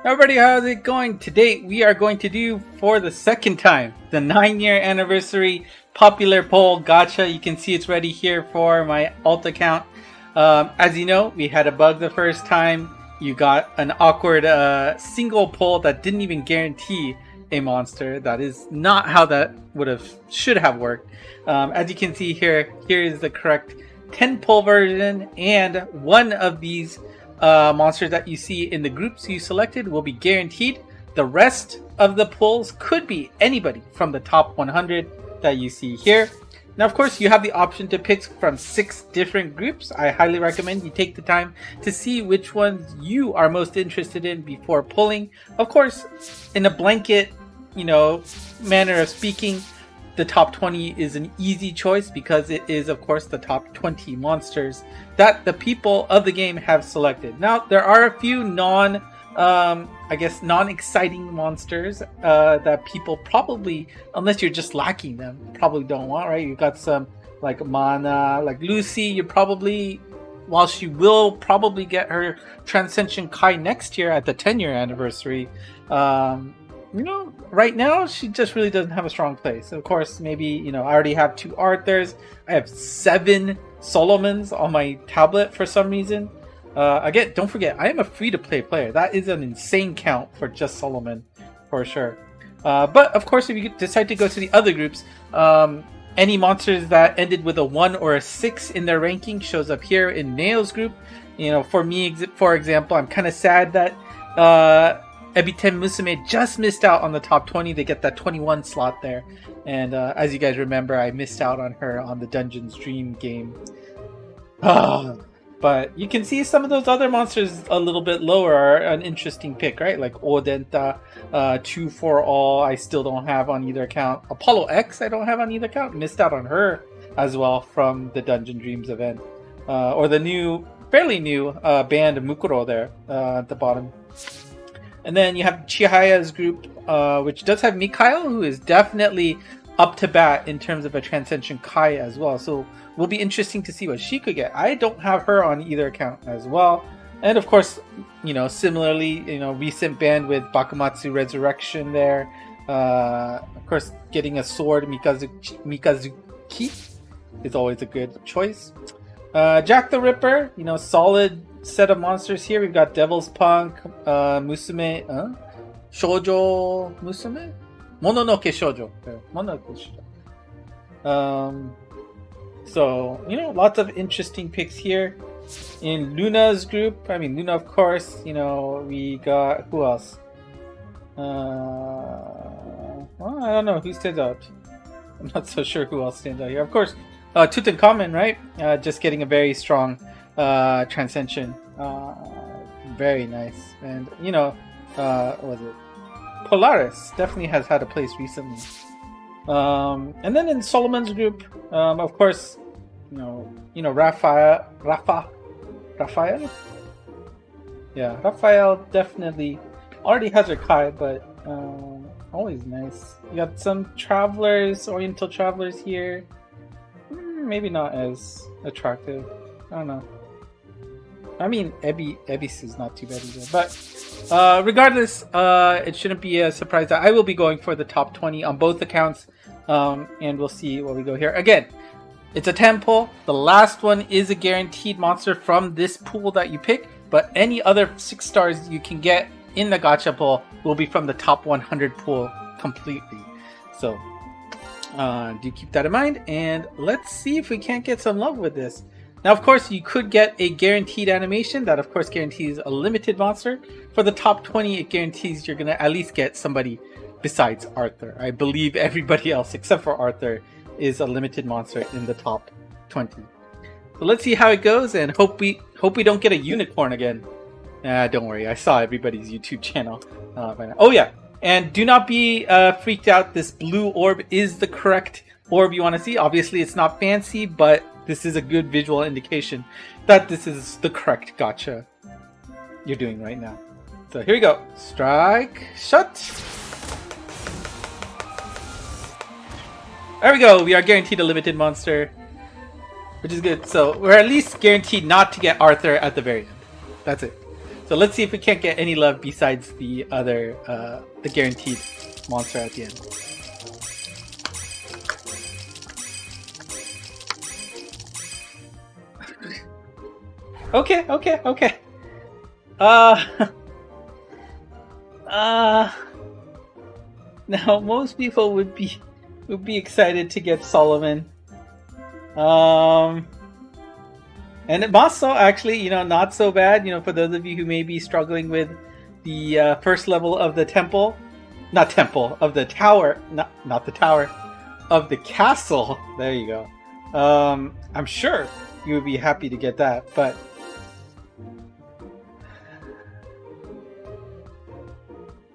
Everybody, how's it going? Today we are going to do, for the second time, the 9-year anniversary popular poll Gacha. You can see it's ready here for my alt account. As you know, we had a bug the first time. You got an awkward single poll that didn't even guarantee a monster. That is not how that should have worked. As you can see here is the correct 10 poll version, and one of these monsters that you see in the groups you selected will be guaranteed. The rest of the polls could be anybody from the top 100 that you see here. Now, of course, you have the option to pick from 6 different groups. I highly recommend you take the time to see which ones you are most interested in before pulling. Of course, in a blanket, manner of speaking, the top 20 is an easy choice because it is, of course, the top 20 monsters that the people of the game have selected. Now, there are a few non-exciting monsters that people probably, unless you're just lacking them, probably don't want, right? You've got some like Mana, like Lucy. You probably, while she will probably get her Transcension Kai next year at the 10-year anniversary, right now she just really doesn't have a strong place. Of course, maybe, I already have 2 Arthurs. I have 7 Solomons on my tablet for some reason. Again, don't forget, I am a free-to-play player. That is an insane count for just Solomon, for sure. But, of course, if you decide to go to the other groups, any monsters that ended with a 1 or a 6 in their ranking shows up here in Neo's group. For me, for example, I'm kind of sad that Ebiten Musume just missed out on the top 20. They get that 21 slot there. And as you guys remember, I missed out on her on the Dungeons Dream game. But you can see some of those other monsters a little bit lower are an interesting pick, right? Like Odenta, 2 for All, I still don't have on either account. Apollo X, I don't have on either account. Missed out on her as well from the Dungeon Dreams event. Or the fairly new band Mukuro there at the bottom. And then you have Chihaya's group, which does have Mikhail, who is definitely up to bat in terms of a Transcension Kai as well. So will be interesting to see what she could get. I don't have her on either account as well. And of course, similarly, recent band with Bakumatsu Resurrection there. Of course, getting a sword, Mikazuki, is always a good choice. Jack the Ripper, solid set of monsters here. We've got Devil's Punk, Musume, Shoujo Musume? Mononoke Shoujo. Mononoke Shoujo. So, lots of interesting picks here. In Luna's group, Luna, of course, we got, who else? Well, I don't know who stands out. I'm not so sure who else stands out here. Of course, Tutankhamun, right? Just getting a very strong Transcension. Very nice. And, what was it? Polaris definitely has had a place recently. And then in Solomon's group, of course, Raphael. Yeah, Raphael definitely already has her Kai, but always nice. You got some travelers, Oriental travelers here. Maybe not as attractive. I don't know. Ebis is not too bad either. But regardless, it shouldn't be a surprise that I will be going for the top 20 on both accounts. And we'll see where we go here. Again, it's a 10 pool. The last one is a guaranteed monster from this pool that you pick. But any other 6 stars you can get in the gacha pool will be from the top 100 pool completely. So do keep that in mind. And let's see if we can't get some love with this. Now, of course, you could get a guaranteed animation that, of course, guarantees a limited monster. For the top 20, it guarantees you're going to at least get somebody besides Arthur. I believe everybody else, except for Arthur, is a limited monster in the top 20. So let's see how it goes, and hope we don't get a unicorn again. Don't worry, I saw everybody's YouTube channel. Oh, yeah, and do not be freaked out. This blue orb is the correct orb you want to see. Obviously, it's not fancy, but this is a good visual indication that this is the correct gacha you're doing right now. So here we go. Strike, shot. There we go. We are guaranteed a limited monster, which is good. So we're at least guaranteed not to get Arthur at the very end. That's it. So So let's see if we can't get any love besides the other, the guaranteed monster at the end. Okay. Now most people would be excited to get Solomon. And Mosso actually, you know, not so bad. You know, for those of you who may be struggling with the first level of the temple, not temple of the tower, not the tower, of the castle. There you go. I'm sure you would be happy to get that, but.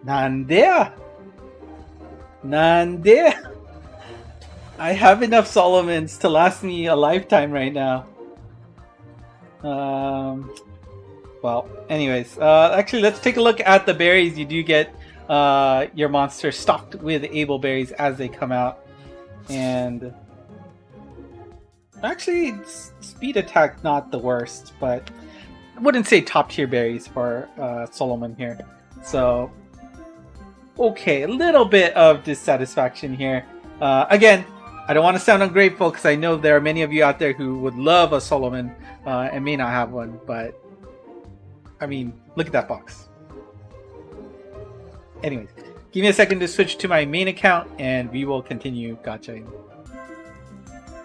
Nande? I have enough Solomons to last me a lifetime right now. Well, anyways, actually, let's take a look at the berries. You do get your monster stocked with able berries as they come out, and actually, speed attack not the worst, but I wouldn't say top tier berries for Solomon here. So, okay, a little bit of dissatisfaction here. Again, I don't want to sound ungrateful because I know there are many of you out there who would love a Solomon and may not have one, but I mean, look at that box. Anyways, give me a second to switch to my main account and we will continue gachaing.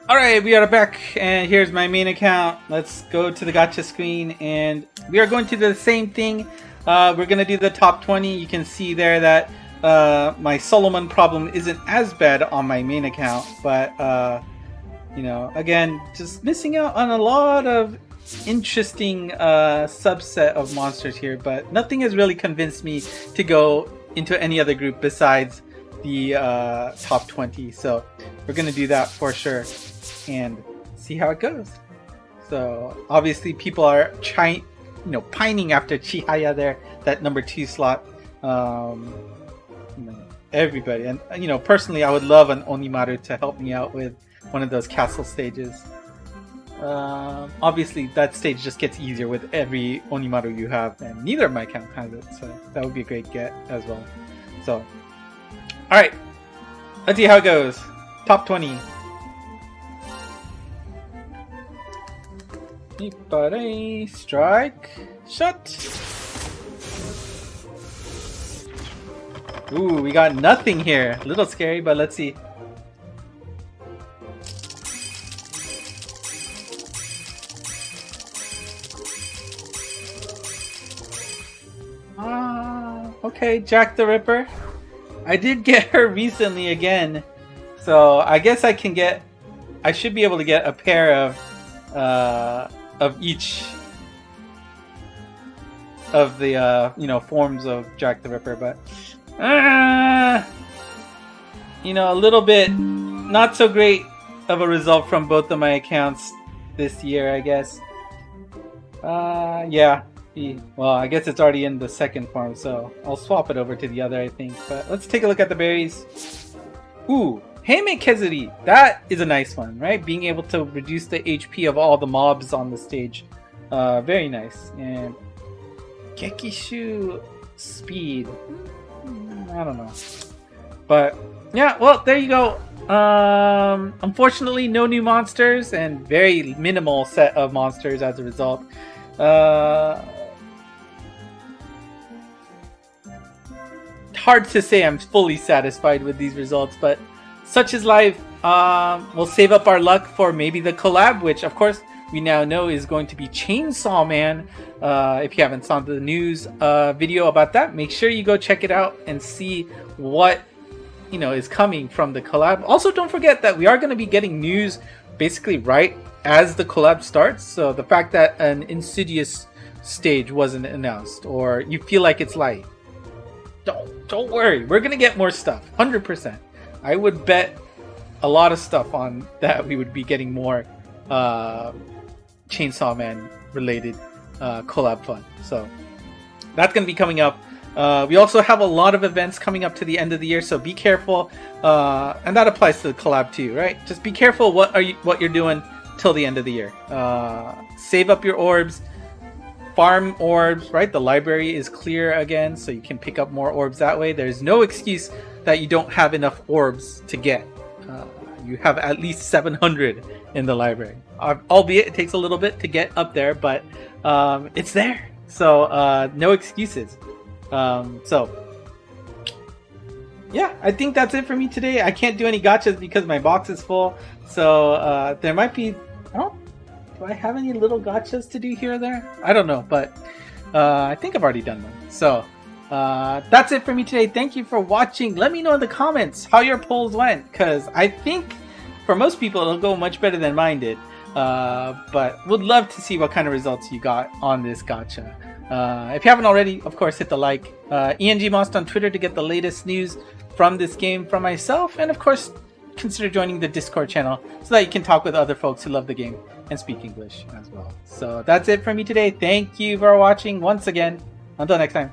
Alright, we are back and here's my main account. Let's go to the gacha screen and we are going to do the same thing. We're going to do the top 20. You can see there that my Solomon problem isn't as bad on my main account, but you know, again, just missing out on a lot of interesting subset of monsters here, but nothing has really convinced me to go into any other group besides the top 20. So we're gonna do that for sure and see how it goes. So obviously people are pining after Chihaya there, that number 2 slot. Everybody, and you know, personally I would love an Onimaru to help me out with one of those castle stages. Obviously that stage just gets easier with every Onimaru you have, and neither of my account has it, so that would be a great get as well. So alright, let's see how it goes. Top 20. Ippare, strike, shot. Ooh, we got nothing here. A little scary, but let's see. Okay, Jack the Ripper. I did get her recently again, so I guess I should be able to get a pair of each of the forms of Jack the Ripper, but you know, a little bit not so great of a result from both of my accounts this year, I guess. Yeah. Well, I guess it's already in the second form, so I'll swap it over to the other, I think. But let's take a look at the berries. Ooh, Heime Kezuri. That is a nice one, right? Being able to reduce the HP of all the mobs on the stage. Very nice. And Gekishu Speed. I don't know. But yeah, well, there you go. Unfortunately, no new monsters and very minimal set of monsters as a result. Hard to say I'm fully satisfied with these results, but such is life. We'll save up our luck for maybe the collab, which of course we now know is going to be Chainsaw Man. If you haven't saw the news video about that, make sure you go check it out and see what is coming from the collab. Also, don't forget that we are going to be getting news basically right as the collab starts. So the fact that an Insidious stage wasn't announced, or you feel like it's light, don't worry, we're gonna get more stuff. 100%. I would bet a lot of stuff on that. We would be getting more Chainsaw Man related collab fun. So that's gonna be coming up. We also have a lot of events coming up to the end of the year, so be careful. And that applies to the collab too, right? Just be careful what you're doing till the end of the year. Save up your orbs. farm orbs, right? The library is clear again, so you can pick up more orbs that way. There's no excuse that you don't have enough orbs to get. You have at least 700 in the library. Albeit it takes a little bit to get up there, but it's there. So no excuses. Yeah, I think that's it for me today. I can't do any gachas because my box is full. So there might be... do I have any little gachas to do here or there? I don't know, but I think I've already done one. So that's it for me today. Thank you for watching. Let me know in the comments how your polls went, because I think for most people it'll go much better than mine did. But would love to see what kind of results you got on this gacha. If you haven't already, of course, hit the like. ENGMost on Twitter to get the latest news from this game from myself, and of course consider joining the Discord channel so that you can talk with other folks who love the game and speak English as well. So that's it for me today. Thank you for watching once again. Until next time.